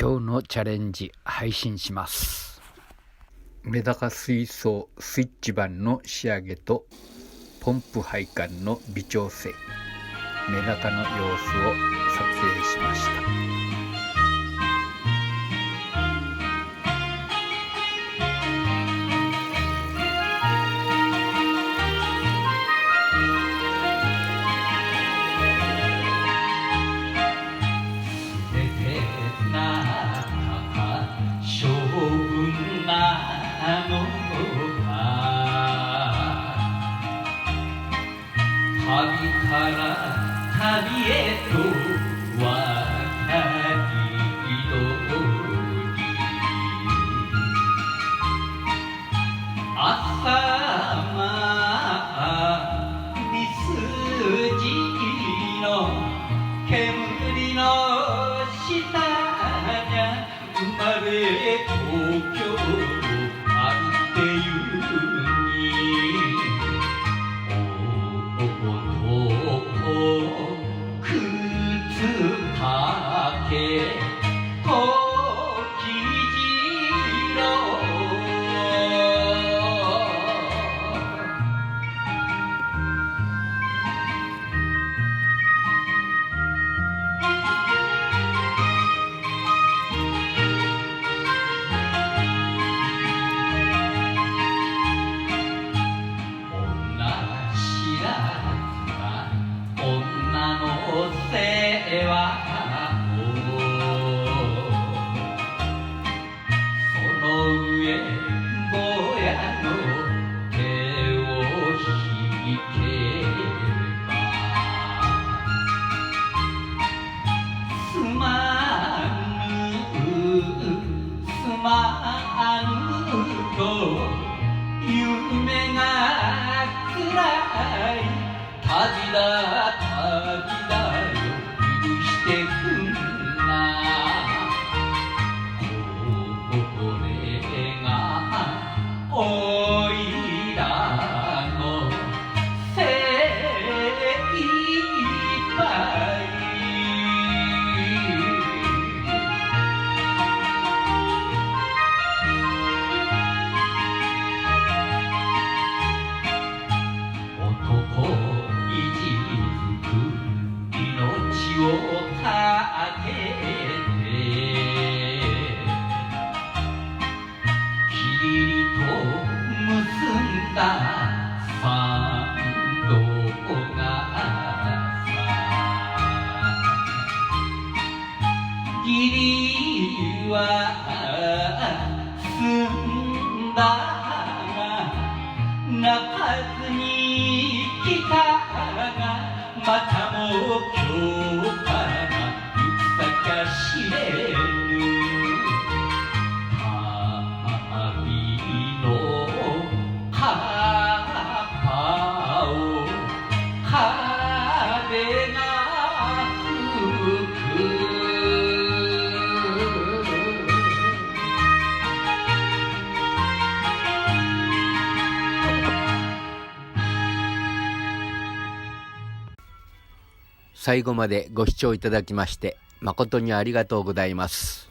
今日のチャレンジ配信します。メダカ水槽スイッチ板の仕上げとポンプ配管の微調整、メダカの様子を撮影しました。旅から旅へと渡り鳥朝間みすじの煙の下じゃ生まれ東京歩ってゆ夢が暗い旅だよ許してくんなこれがおいらの精一杯かけてきりと結んだ三度が義理は済んだが泣かずに来たがまたも今日から行く先知れぬ旅の葉を風が吹く最後までご視聴いただきまして誠にありがとうございます。